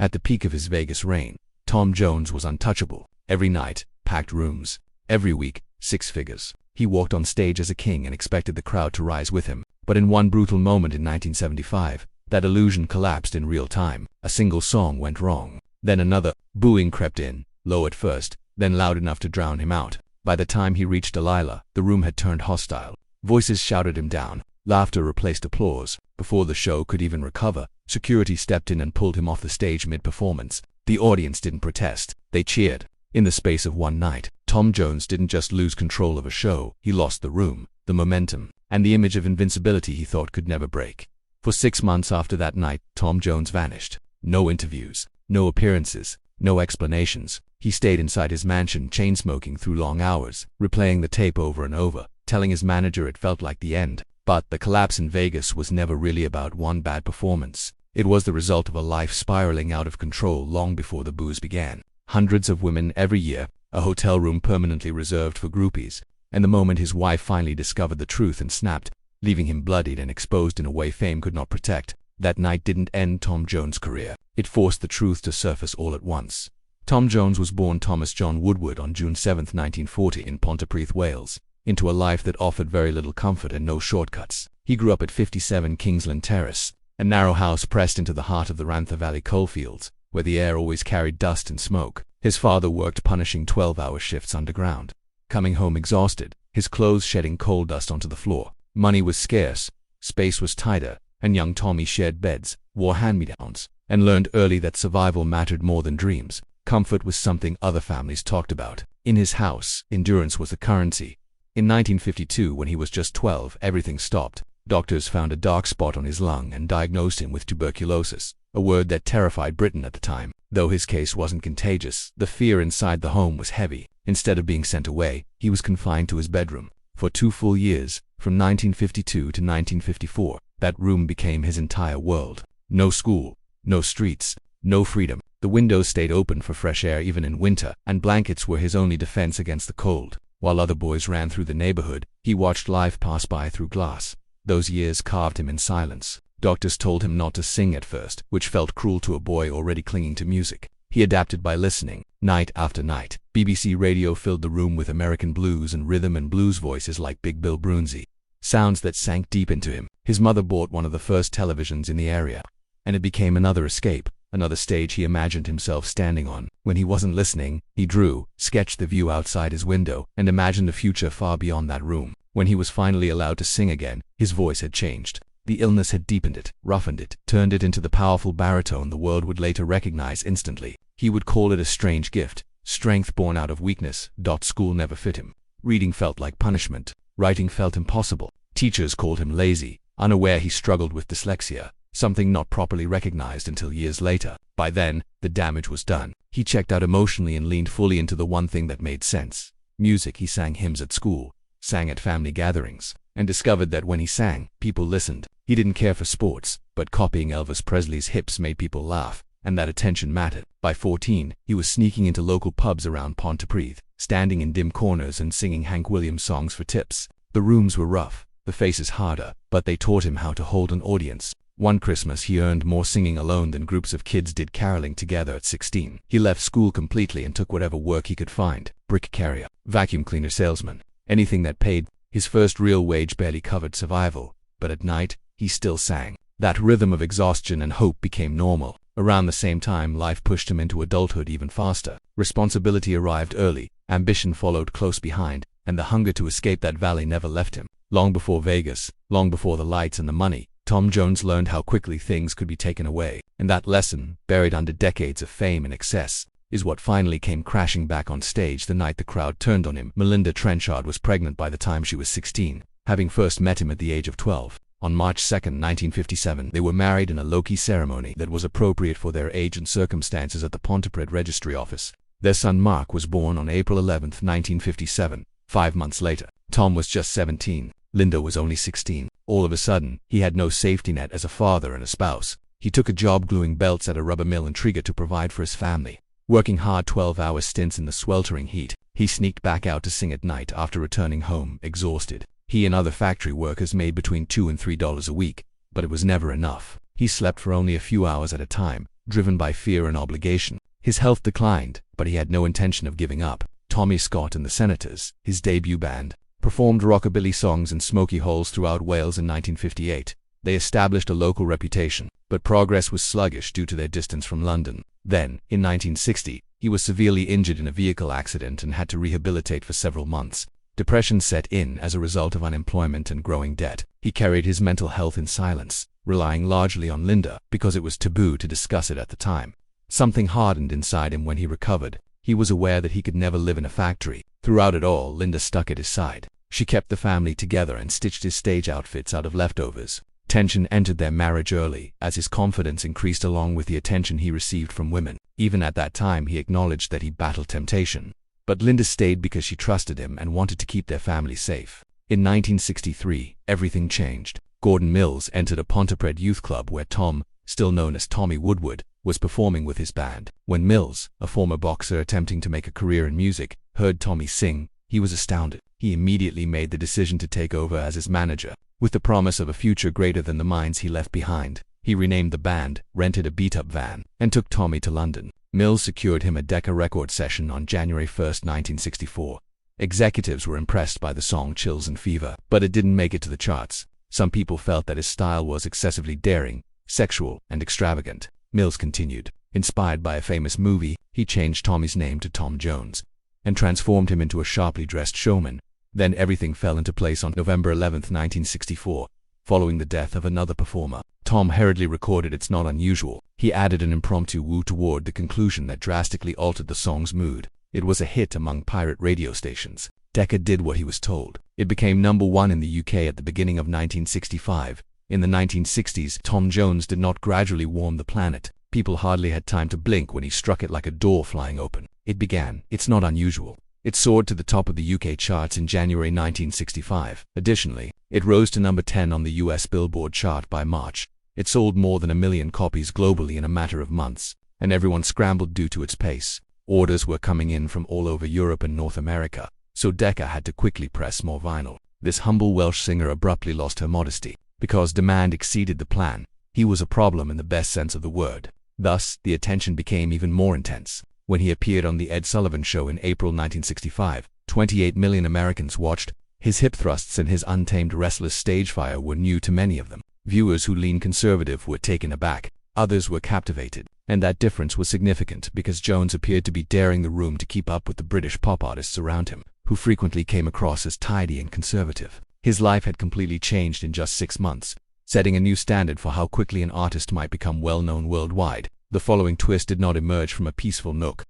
At the peak of his Vegas reign, Tom Jones was untouchable. Every night, packed rooms. Every week, six figures. He walked on stage as a king and expected the crowd to rise with him. But in one brutal moment in 1975, that illusion collapsed in real time. A single song went wrong. Then another. Booing crept in, low at first, then loud enough to drown him out. By the time he reached Delilah, the room had turned hostile. Voices shouted him down. Laughter replaced applause. Before the show could even recover, security stepped in and pulled him off the stage mid-performance. The audience didn't protest. They cheered. In the space of one night, Tom Jones didn't just lose control of a show, he lost the room, the momentum, and the image of invincibility he thought could never break. For 6 months after that night, Tom Jones vanished. No interviews, no appearances, no explanations. He stayed inside his mansion chain-smoking through long hours, replaying the tape over and over, telling his manager it felt like the end. But the collapse in Vegas was never really about one bad performance. It was the result of a life spiraling out of control long before the booze began. Hundreds of women every year, a hotel room permanently reserved for groupies, and the moment his wife finally discovered the truth and snapped, leaving him bloodied and exposed in a way fame could not protect, that night didn't end Tom Jones' career. It forced the truth to surface all at once. Tom Jones was born Thomas John Woodward on June 7, 1940 in Pontypridd, Wales, into a life that offered very little comfort and no shortcuts. He grew up at 57 Kingsland Terrace, a narrow house pressed into the heart of the Rantha Valley coalfields, where the air always carried dust and smoke. His father worked punishing 12-hour shifts underground, coming home exhausted, his clothes shedding coal dust onto the floor. Money was scarce, space was tighter, and young Tommy shared beds, wore hand-me-downs, and learned early that survival mattered more than dreams. Comfort was something other families talked about. In his house, endurance was the currency. In 1952, when he was just 12, everything stopped. Doctors found a dark spot on his lung and diagnosed him with tuberculosis, a word that terrified Britain at the time. Though his case wasn't contagious, the fear inside the home was heavy. Instead of being sent away, he was confined to his bedroom. For 2 full years, from 1952 to 1954, that room became his entire world. No school, no streets, no freedom. The windows stayed open for fresh air even in winter, and blankets were his only defense against the cold. While other boys ran through the neighborhood, he watched life pass by through glass. Those years carved him in silence. Doctors told him not to sing at first, which felt cruel to a boy already clinging to music. He adapted by listening, night after night. BBC radio filled the room with American blues and rhythm and blues voices like Big Bill Broonzy, sounds that sank deep into him. His mother bought one of the first televisions in the area, and it became another escape, another stage he imagined himself standing on. When he wasn't listening, he drew, sketched the view outside his window, and imagined a future far beyond that room. When he was finally allowed to sing again, his voice had changed. The illness had deepened it, roughened it, turned it into the powerful baritone the world would later recognize instantly. He would call it a strange gift, strength born out of weakness. School never fit him. Reading felt like punishment. Writing felt impossible. Teachers called him lazy, unaware he struggled with dyslexia, something not properly recognized until years later. By then, the damage was done. He checked out emotionally and leaned fully into the one thing that made sense. Music. He sang hymns at school, sang at family gatherings, and discovered that when he sang, people listened. He didn't care for sports, but copying Elvis Presley's hips made people laugh, and that attention mattered. By 14, he was sneaking into local pubs around Pontypridd, standing in dim corners and singing Hank Williams songs for tips. The rooms were rough, the faces harder, but they taught him how to hold an audience. One Christmas he earned more singing alone than groups of kids did caroling together at 16. He left school completely and took whatever work he could find. Brick carrier, vacuum cleaner salesman, anything that paid. His first real wage barely covered survival, but at night, he still sang. That rhythm of exhaustion and hope became normal. Around the same time, life pushed him into adulthood even faster. Responsibility arrived early, ambition followed close behind, and the hunger to escape that valley never left him. Long before Vegas, long before the lights and the money, Tom Jones learned how quickly things could be taken away, and that lesson, buried under decades of fame and excess, is what finally came crashing back on stage the night the crowd turned on him. Melinda Trenchard was pregnant by the time she was 16, having first met him at the age of 12. On March 2, 1957, they were married in a low-key ceremony that was appropriate for their age and circumstances at the Pontypridd Registry Office. Their son Mark was born on April 11, 1957. 5 months later, Tom was just 17. Linda was only 16. All of a sudden, he had no safety net as a father and a spouse. He took a job gluing belts at a rubber mill in Triga to provide for his family. Working hard 12-hour stints in the sweltering heat, he sneaked back out to sing at night after returning home, exhausted. He and other factory workers made between $2 and $3 a week, but it was never enough. He slept for only a few hours at a time, driven by fear and obligation. His health declined, but he had no intention of giving up. Tommy Scott and the Senators, his debut band, performed rockabilly songs in smoky halls throughout Wales in 1958. They established a local reputation, but progress was sluggish due to their distance from London. Then, in 1960, he was severely injured in a vehicle accident and had to rehabilitate for several months. Depression set in as a result of unemployment and growing debt. He carried his mental health in silence, relying largely on Linda because it was taboo to discuss it at the time. Something hardened inside him when he recovered. He was aware that he could never live in a factory. Throughout it all, Linda stuck at his side. She kept the family together and stitched his stage outfits out of leftovers. Tension entered their marriage early, as his confidence increased along with the attention he received from women. Even at that time, he acknowledged that he battled temptation. But Linda stayed because she trusted him and wanted to keep their family safe. In 1963, everything changed. Gordon Mills entered a Pontypridd youth club where Tom, still known as Tommy Woodward, was performing with his band. When Mills, a former boxer attempting to make a career in music, heard Tommy sing, he was astounded. He immediately made the decision to take over as his manager. With the promise of a future greater than the minds he left behind, he renamed the band, rented a beat-up van, and took Tommy to London. Mills secured him a Decca record session on January 1, 1964. Executives were impressed by the song Chills and Fever, but it didn't make it to the charts. Some people felt that his style was excessively daring, sexual, and extravagant. Mills continued. Inspired by a famous movie, he changed Tommy's name to Tom Jones and transformed him into a sharply dressed showman. Then everything fell into place on November 11, 1964. Following the death of another performer, Tom hurriedly recorded It's Not Unusual. He added an impromptu woo toward the conclusion that drastically altered the song's mood. It was a hit among pirate radio stations. Decca did what he was told. It became #1 in the UK at the beginning of 1965. In the 1960s, Tom Jones did not gradually warm the planet. People hardly had time to blink when he struck it like a door flying open. It began. It's Not Unusual. It soared to the top of the UK charts in January 1965. Additionally, it rose to number 10 on the US Billboard chart by March. It sold more than 1 million copies globally in a matter of months, and everyone scrambled due to its pace. Orders were coming in from all over Europe and North America, so Decca had to quickly press more vinyl. This humble Welsh singer abruptly lost her modesty. Because demand exceeded the plan, he was a problem in the best sense of the word. Thus, the attention became even more intense. When he appeared on The Ed Sullivan Show in April 1965, 28 million Americans watched. His hip thrusts and his untamed restless stage fire were new to many of them. Viewers who leaned conservative were taken aback. Others were captivated. And that difference was significant because Jones appeared to be daring the room to keep up with the British pop artists around him, who frequently came across as tidy and conservative. His life had completely changed in just 6 months, setting a new standard for how quickly an artist might become well-known worldwide. The following twist did not emerge from a peaceful nook.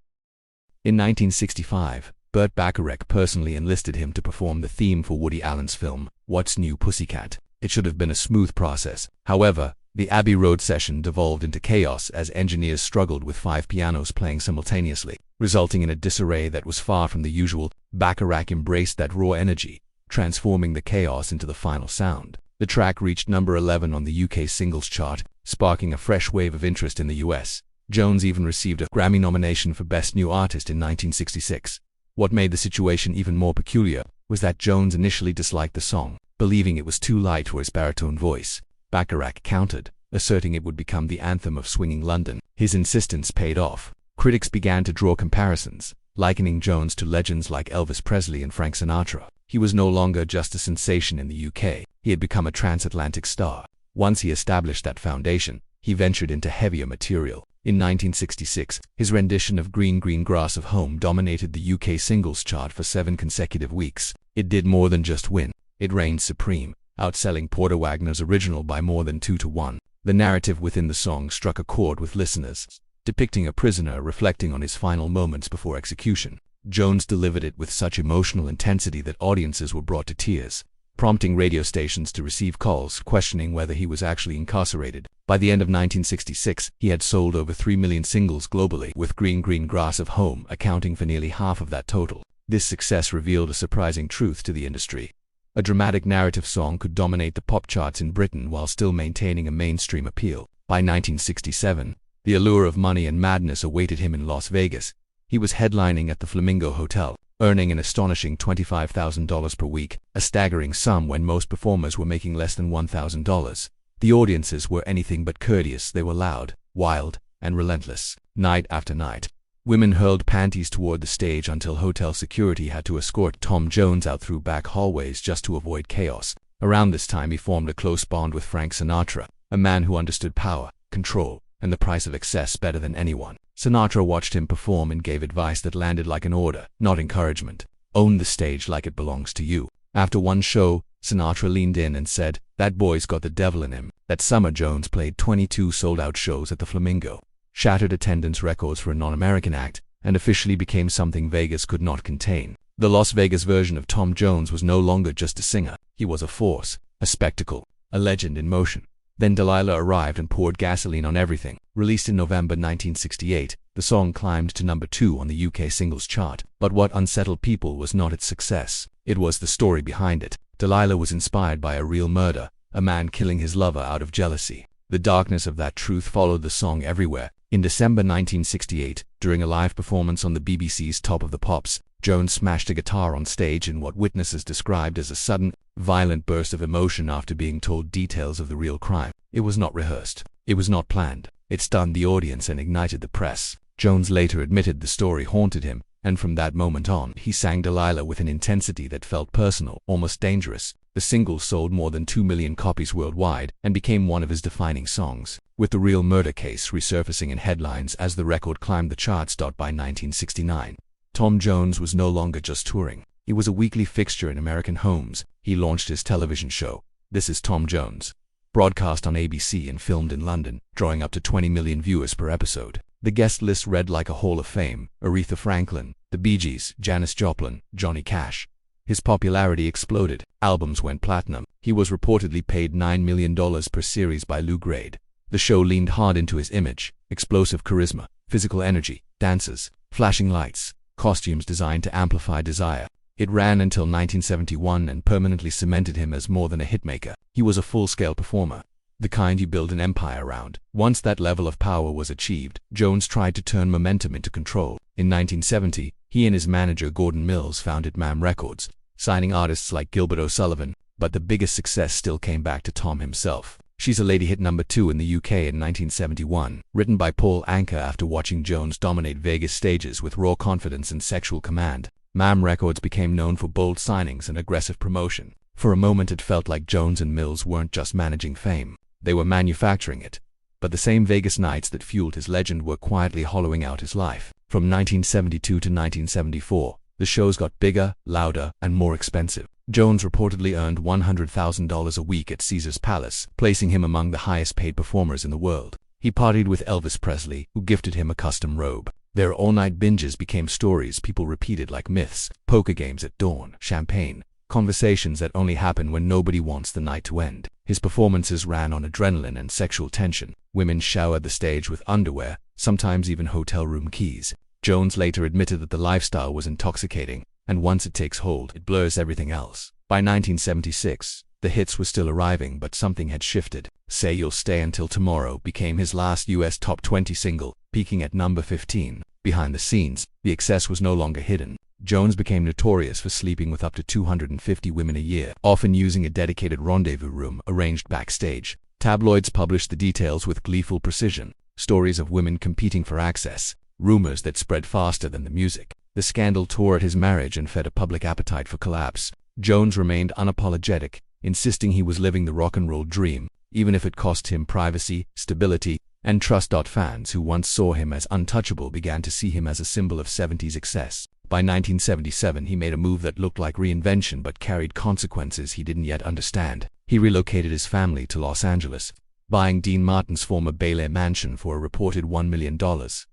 In 1965, Burt Bacharach personally enlisted him to perform the theme for Woody Allen's film, What's New, Pussycat? It should have been a smooth process. However, the Abbey Road session devolved into chaos as engineers struggled with 5 pianos playing simultaneously, resulting in a disarray that was far from the usual. Bacharach embraced that raw energy, transforming the chaos into the final sound. The track reached number 11 on the UK singles chart, sparking a fresh wave of interest in the US. Jones even received a Grammy nomination for Best New Artist in 1966. What made the situation even more peculiar was that Jones initially disliked the song, believing it was too light for his baritone voice. Bacharach countered, asserting it would become the anthem of swinging London. His insistence paid off. Critics began to draw comparisons, likening Jones to legends like Elvis Presley and Frank Sinatra. He was no longer just a sensation in the UK, he had become a transatlantic star. Once he established that foundation, he ventured into heavier material. In 1966, his rendition of Green Green Grass of Home dominated the UK singles chart for 7 consecutive weeks. It did more than just win, it reigned supreme, outselling Porter Wagner's original by more than 2-1. The narrative within the song struck a chord with listeners, depicting a prisoner reflecting on his final moments before execution. Jones delivered it with such emotional intensity that audiences were brought to tears, prompting radio stations to receive calls questioning whether he was actually incarcerated. By the end of 1966, he had sold over 3 million singles globally, with Green Green Grass of Home accounting for nearly half of that total. This success revealed a surprising truth to the industry. A dramatic narrative song could dominate the pop charts in Britain while still maintaining a mainstream appeal. By 1967, the allure of money and madness awaited him in Las Vegas. He was headlining at the Flamingo Hotel, earning an astonishing $25,000 per week, a staggering sum when most performers were making less than $1,000. The audiences were anything but courteous. They were loud, wild, and relentless. Night after night, women hurled panties toward the stage until hotel security had to escort Tom Jones out through back hallways just to avoid chaos. Around this time he formed a close bond with Frank Sinatra, a man who understood power, control, and the price of excess better than anyone. Sinatra watched him perform and gave advice that landed like an order, not encouragement. Own the stage like it belongs to you. After one show, Sinatra leaned in and said, "That boy's got the devil in him." That summer Jones played 22 sold-out shows at the Flamingo, shattered attendance records for a non-American act, and officially became something Vegas could not contain. The Las Vegas version of Tom Jones was no longer just a singer. He was a force, a spectacle, a legend in motion. Then Delilah arrived and poured gasoline on everything. Released in November 1968, the song climbed to number 2 on the UK singles chart. But what unsettled people was not its success. It was the story behind it. Delilah was inspired by a real murder, a man killing his lover out of jealousy. The darkness of that truth followed the song everywhere. In December 1968, during a live performance on the BBC's Top of the Pops, Jones smashed a guitar on stage in what witnesses described as a sudden, violent burst of emotion after being told details of the real crime. It was not rehearsed. It was not planned. It stunned the audience and ignited the press. Jones later admitted the story haunted him, and from that moment on, he sang Delilah with an intensity that felt personal, almost dangerous. The single sold more than 2 million copies worldwide and became one of his defining songs, with the real murder case resurfacing in headlines as the record climbed the charts. By 1969, Tom Jones was no longer just touring. He was a weekly fixture in American homes. He launched his television show, This Is Tom Jones, broadcast on ABC and filmed in London, drawing up to 20 million viewers per episode. The guest list read like a Hall of Fame: Aretha Franklin, the Bee Gees, Janis Joplin, Johnny Cash. His popularity exploded. Albums went platinum. He was reportedly paid $9 million per series by Lou Grade. The show leaned hard into his image: explosive charisma, physical energy, dances, flashing lights, costumes designed to amplify desire. It ran until 1971 and permanently cemented him as more than a hitmaker. He was a full-scale performer, the kind you build an empire around. Once that level of power was achieved, Jones tried to turn momentum into control. In 1970, he and his manager Gordon Mills founded MAM Records, signing artists like Gilbert O'Sullivan, but the biggest success still came back to Tom himself. She's a Lady hit number 2 in the UK in 1971, written by Paul Anka after watching Jones dominate Vegas stages with raw confidence and sexual command. MAM Records became known for bold signings and aggressive promotion. For a moment it felt like Jones and Mills weren't just managing fame, they were manufacturing it. But the same Vegas nights that fueled his legend were quietly hollowing out his life. From 1972 to 1974, the shows got bigger, louder, and more expensive. Jones reportedly earned $100,000 a week at Caesar's Palace, placing him among the highest-paid performers in the world. He partied with Elvis Presley, who gifted him a custom robe. Their all-night binges became stories people repeated like myths: poker games at dawn, champagne, conversations that only happen when nobody wants the night to end. His performances ran on adrenaline and sexual tension. Women showered the stage with underwear, sometimes even hotel room keys. Jones later admitted that the lifestyle was intoxicating, and once it takes hold, it blurs everything else. By 1976, the hits were still arriving, but something had shifted. Say You'll Stay Until Tomorrow became his last US top 20 single, peaking at number 15. Behind the scenes, the excess was no longer hidden. Jones became notorious for sleeping with up to 250 women a year, often using a dedicated rendezvous room arranged backstage. Tabloids published the details with gleeful precision: stories of women competing for access, rumors that spread faster than the music. The scandal tore at his marriage and fed a public appetite for collapse. Jones remained unapologetic, insisting he was living the rock and roll dream, even if it cost him privacy, stability, and trust. Fans who once saw him as untouchable began to see him as a symbol of 70s excess. By 1977, he made a move that looked like reinvention but carried consequences he didn't yet understand. He relocated his family to Los Angeles, buying Dean Martin's former Bel Air mansion for a reported $1 million,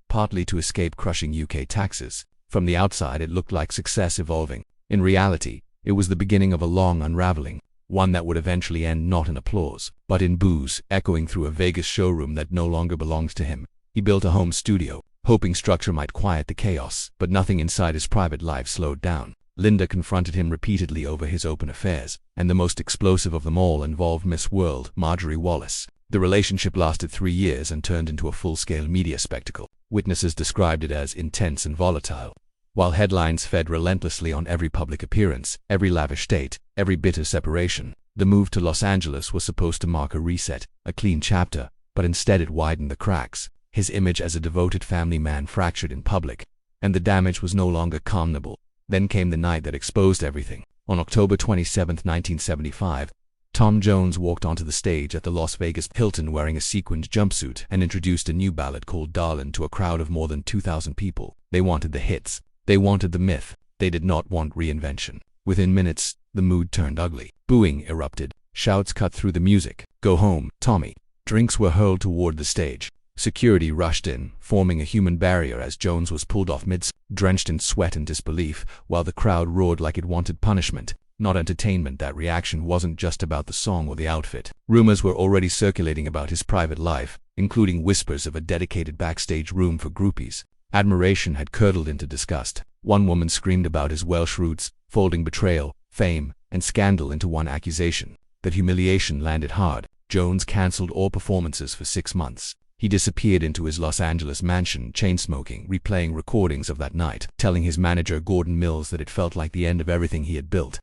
partly to escape crushing UK taxes. From the outside, it looked like success evolving. In reality, it was the beginning of a long unraveling, one that would eventually end not in applause, but in boos echoing through a Vegas showroom that no longer belonged to him. He built a home studio, hoping structure might quiet the chaos, but nothing inside his private life slowed down. Linda confronted him repeatedly over his open affairs, and the most explosive of them all involved Miss World, Marjorie Wallace. The relationship lasted 3 years and turned into a full-scale media spectacle. Witnesses described it as intense and volatile, while headlines fed relentlessly on every public appearance, every lavish date, every bitter separation. The move to Los Angeles was supposed to mark a reset, a clean chapter, but instead it widened the cracks. His image as a devoted family man fractured in public, and the damage was no longer calmable. Then came the night that exposed everything. On October 27, 1975, Tom Jones walked onto the stage at the Las Vegas Hilton wearing a sequined jumpsuit and introduced a new ballad called Darlin' to a crowd of more than 2,000 people. They wanted the hits. They wanted the myth. They did not want reinvention. Within minutes, the mood turned ugly. Booing erupted. Shouts cut through the music. "Go home, Tommy." Drinks were hurled toward the stage. Security rushed in, forming a human barrier as Jones was pulled off drenched in sweat and disbelief, while the crowd roared like it wanted punishment, not entertainment. That reaction wasn't just about the song or the outfit. Rumors were already circulating about his private life, including whispers of a dedicated backstage room for groupies. Admiration had curdled into disgust. One woman screamed about his Welsh roots, folding betrayal, fame, and scandal into one accusation. That humiliation landed hard. Jones canceled all performances for 6 months. He disappeared into his Los Angeles mansion, chain-smoking, replaying recordings of that night, telling his manager Gordon Mills that it felt like the end of everything he had built.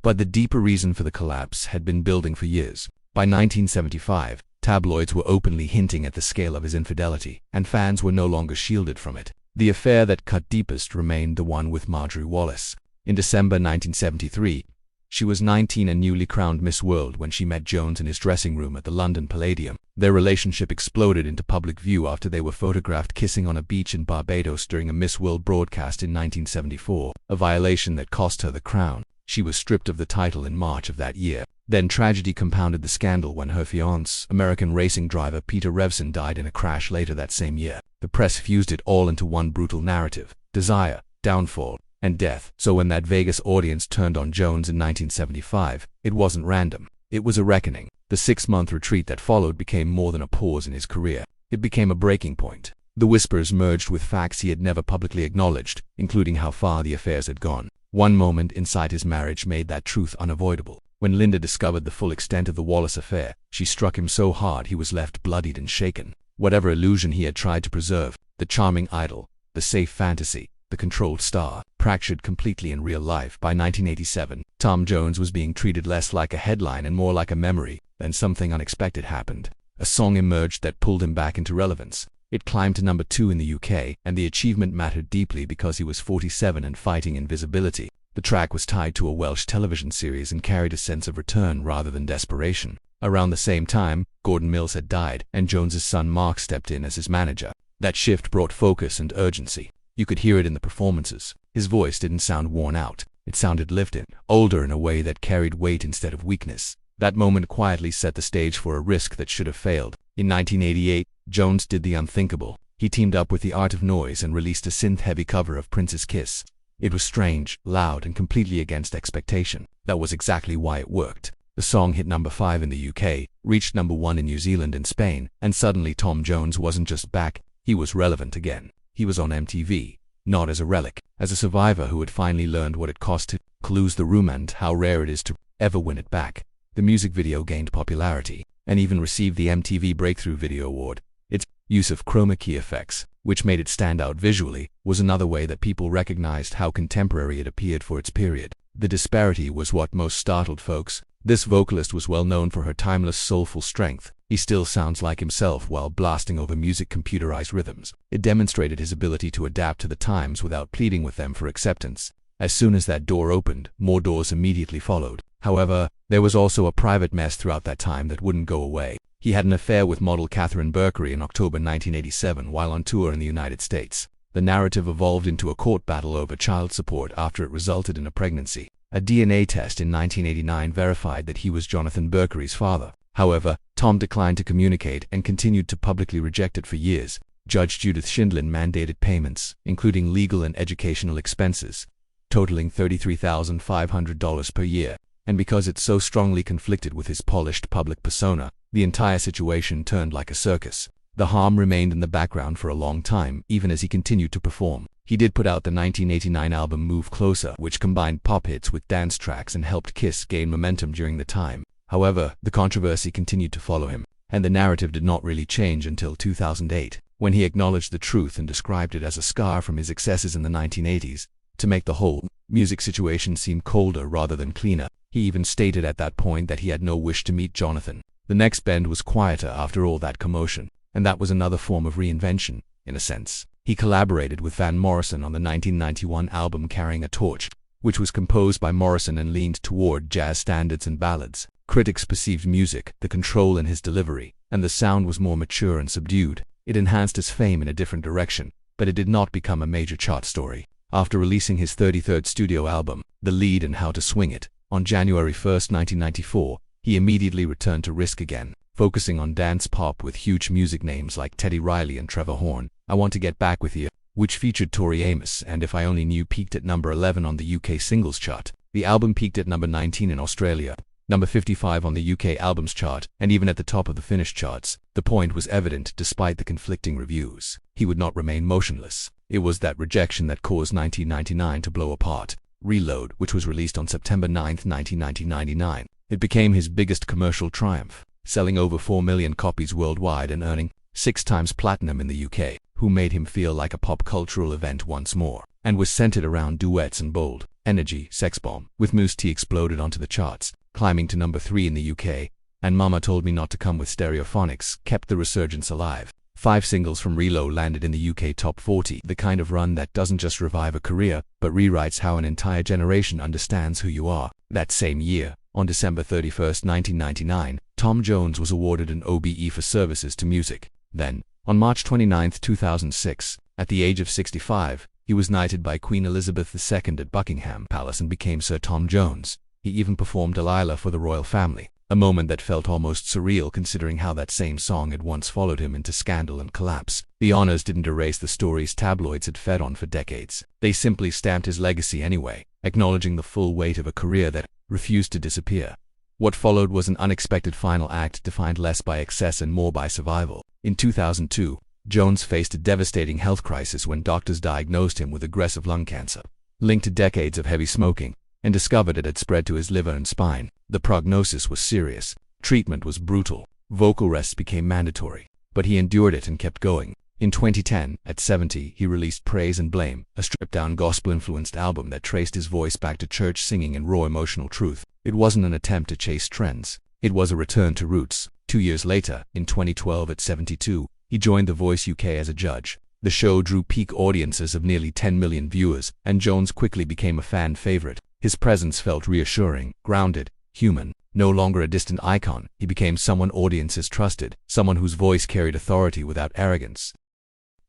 But the deeper reason for the collapse had been building for years. By 1975, tabloids were openly hinting at the scale of his infidelity, and fans were no longer shielded from it. The affair that cut deepest remained the one with Marjorie Wallace. In December 1973, she was 19 and newly crowned Miss World when she met Jones in his dressing room at the London Palladium. Their relationship exploded into public view after they were photographed kissing on a beach in Barbados during a Miss World broadcast in 1974, a violation that cost her the crown. She was stripped of the title in March of that year. Then tragedy compounded the scandal when her fiancé, American racing driver Peter Revson, died in a crash later that same year. The press fused it all into one brutal narrative: desire, downfall, and death. So when that Vegas audience turned on Jones in 1975, it wasn't random. It was a reckoning. The 6-month retreat that followed became more than a pause in his career. It became a breaking point. The whispers merged with facts he had never publicly acknowledged, including how far the affairs had gone. One moment inside his marriage made that truth unavoidable. When Linda discovered the full extent of the Wallace affair, she struck him so hard he was left bloodied and shaken. Whatever illusion he had tried to preserve, the charming idol, the safe fantasy, the controlled star, fractured completely in real life. By 1987, Tom Jones was being treated less like a headline and more like a memory. Then something unexpected happened. A song emerged that pulled him back into relevance. It climbed to number 2 in the UK, and the achievement mattered deeply because he was 47 and fighting invisibility. The track was tied to a Welsh television series and carried a sense of return rather than desperation. Around the same time, Gordon Mills had died, and Jones's son Mark stepped in as his manager. That shift brought focus and urgency. You could hear it in the performances. His voice didn't sound worn out. It sounded lifted, older in a way that carried weight instead of weakness. That moment quietly set the stage for a risk that should have failed. In 1988, Jones did the unthinkable. He teamed up with The Art of Noise and released a synth-heavy cover of Prince's Kiss. It was strange, loud, and completely against expectation. That was exactly why it worked. The song hit number 5 in the UK, reached number 1 in New Zealand and Spain, and suddenly Tom Jones wasn't just back, he was relevant again. He was on MTV, not as a relic, as a survivor who had finally learned what it cost to lose the room and how rare it is to ever win it back. The music video gained popularity, and even received the MTV Breakthrough Video Award. Its use of chroma key effects, which made it stand out visually, was another way that people recognized how contemporary it appeared for its period. The disparity was what most startled folks. This vocalist was well known for her timeless soulful strength. He still sounds like himself while blasting over music computerized rhythms. It demonstrated his ability to adapt to the times without pleading with them for acceptance. As soon as that door opened, more doors immediately followed. However, there was also a private mess throughout that time that wouldn't go away. He had an affair with model Catherine Berkery in October 1987 while on tour in the United States. The narrative evolved into a court battle over child support after it resulted in a pregnancy. A DNA test in 1989 verified that he was Jonathan Berkery's father. However, Tom declined to communicate and continued to publicly reject it for years. Judge Judith Schindlin mandated payments, including legal and educational expenses, totaling $33,500 per year. And because it so strongly conflicted with his polished public persona, the entire situation turned like a circus. The harm remained in the background for a long time, even as he continued to perform. He did put out the 1989 album Move Closer, which combined pop hits with dance tracks and helped Kiss gain momentum during the time. However, the controversy continued to follow him, and the narrative did not really change until 2008, when he acknowledged the truth and described it as a scar from his excesses in the 1980s. To make the whole music situation seem colder rather than cleaner, he even stated at that point that he had no wish to meet Jonathan. The next bend was quieter after all that commotion. and that was another form of reinvention, in a sense. He collaborated with Van Morrison on the 1991 album Carrying a Torch, which was composed by Morrison and leaned toward jazz standards and ballads. Critics perceived music, the control in his delivery, and the sound was more mature and subdued. It enhanced his fame in a different direction, but it did not become a major chart story. After releasing his 33rd studio album, The Lead and How to Swing It, on January 1, 1994, he immediately returned to Risk again, focusing on dance pop with huge music names like Teddy Riley and Trevor Horn. I Want to Get Back With You, which featured Tori Amos, and If I Only Knew peaked at number 11 on the UK singles chart. The album peaked at number 19 in Australia, number 55 on the UK albums chart, and even at the top of the Finnish charts. The point was evident despite the conflicting reviews. He would not remain motionless. It was that rejection that caused 1999 to blow apart. Reload, which was released on September 9, 1999. It became his biggest commercial triumph, selling over 4 million copies worldwide and earning 6 times platinum in the UK, who made him feel like a pop cultural event once more, and was centered around duets and bold energy. Sex Bomb with Mousse T exploded onto the charts, climbing to number 3 in the UK, and Mama Told Me Not to Come with Stereophonics kept the resurgence alive. 5 singles from Reload landed in the UK top 40, the kind of run that doesn't just revive a career, but rewrites how an entire generation understands who you are. That same year, on December 31, 1999, Tom Jones was awarded an OBE for services to music. Then, on March 29, 2006, at the age of 65, he was knighted by Queen Elizabeth II at Buckingham Palace and became Sir Tom Jones. He even performed Delilah for the royal family, a moment that felt almost surreal considering how that same song had once followed him into scandal and collapse. The honors didn't erase the stories tabloids had fed on for decades. They simply stamped his legacy anyway, acknowledging the full weight of a career that refused to disappear. What followed was an unexpected final act defined less by excess and more by survival. In 2002, Jones faced a devastating health crisis when doctors diagnosed him with aggressive lung cancer, linked to decades of heavy smoking, and discovered it had spread to his liver and spine. The prognosis was serious. Treatment was brutal. Vocal rests became mandatory. But he endured it and kept going. In 2010, at 70, he released Praise and Blame, a stripped-down gospel-influenced album that traced his voice back to church singing and raw emotional truth. It wasn't an attempt to chase trends. It was a return to roots. 2 years later, in 2012 at 72, he joined The Voice UK as a judge. The show drew peak audiences of nearly 10 million viewers, and Jones quickly became a fan favorite. His presence felt reassuring, grounded, human. No longer a distant icon, he became someone audiences trusted, someone whose voice carried authority without arrogance.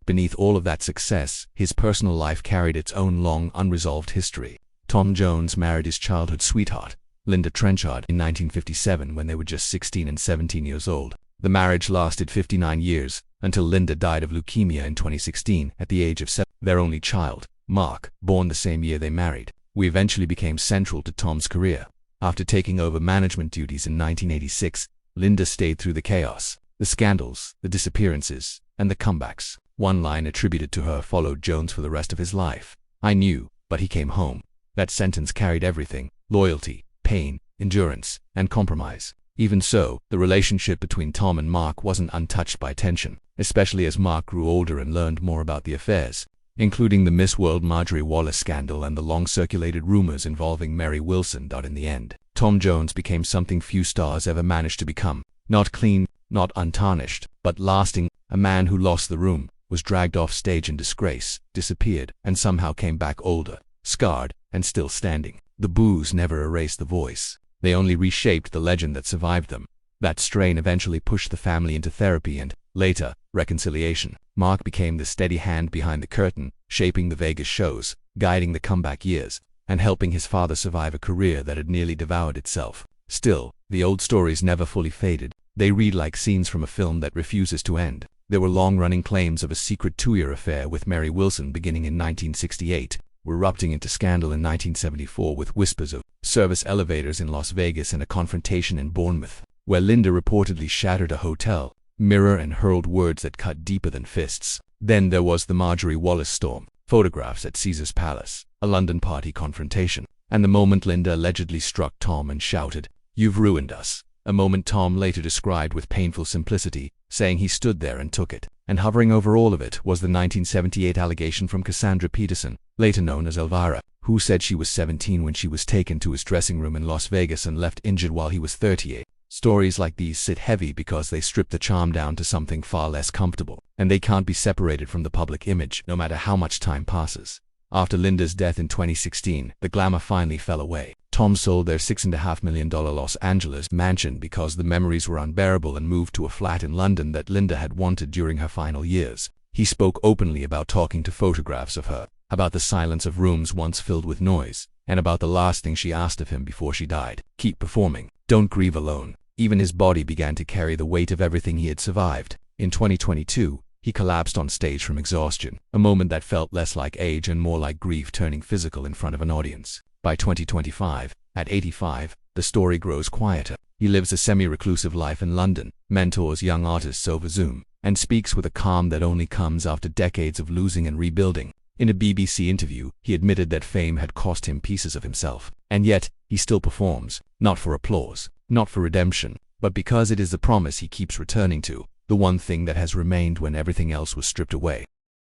Beneath all of that success, his personal life carried its own long, unresolved history. Tom Jones married his childhood sweetheart, Linda Trenchard, in 1957 when they were just 16 and 17 years old. The marriage lasted 59 years, until Linda died of leukemia in 2016 at the age of 7. Their only child, Mark, born the same year they married, eventually became central to Tom's career. After taking over management duties in 1986, Linda stayed through the chaos, the scandals, the disappearances, and the comebacks. One line attributed to her followed Jones for the rest of his life. "I knew, but he came home." That sentence carried everything: loyalty, pain, endurance, and compromise. Even so, the relationship between Tom and Mark wasn't untouched by tension, especially as Mark grew older and learned more about the affairs, including the Miss World Marjorie Wallace scandal and the long-circulated rumors involving Mary Wilson. In the end, Tom Jones became something few stars ever managed to become. Not clean, not untarnished, but lasting. A man who lost the room, was dragged off stage in disgrace, disappeared, and somehow came back older, scarred, and still standing. The boos never erased the voice. They only reshaped the legend that survived them. That strain eventually pushed the family into therapy and, later, reconciliation. Mark became the steady hand behind the curtain, shaping the Vegas shows, guiding the comeback years, and helping his father survive a career that had nearly devoured itself. Still, the old stories never fully faded. They read like scenes from a film that refuses to end. There were long-running claims of a secret two-year affair with Mary Wilson beginning in 1968, erupting into scandal in 1974 with whispers of service elevators in Las Vegas and a confrontation in Bournemouth, where Linda reportedly shattered a hotel mirror and hurled words that cut deeper than fists. Then there was the Marjorie Wallace storm, photographs at Caesar's Palace, a London party confrontation, and the moment Linda allegedly struck Tom and shouted, "You've ruined us," a moment Tom later described with painful simplicity, saying he stood there and took it. And hovering over all of it was the 1978 allegation from Cassandra Peterson, later known as Elvira, who said she was 17 when she was taken to his dressing room in Las Vegas and left injured while he was 38. Stories like these sit heavy because they strip the charm down to something far less comfortable, and they can't be separated from the public image, no matter how much time passes. After Linda's death in 2016, the glamour finally fell away. Tom sold their $6.5 million Los Angeles mansion because the memories were unbearable and moved to a flat in London that Linda had wanted during her final years. He spoke openly about talking to photographs of her, about the silence of rooms once filled with noise, and about the last thing she asked of him before she died: keep performing. Don't grieve alone. Even his body began to carry the weight of everything he had survived. In 2022, he collapsed on stage from exhaustion, a moment that felt less like age and more like grief turning physical in front of an audience. By 2025, at 85, the story grows quieter. He lives a semi-reclusive life in London, mentors young artists over Zoom, and speaks with a calm that only comes after decades of losing and rebuilding. In a BBC interview, he admitted that fame had cost him pieces of himself. And yet, he still performs, not for applause, not for redemption, but because it is the promise he keeps returning to, the one thing that has remained when everything else was stripped away.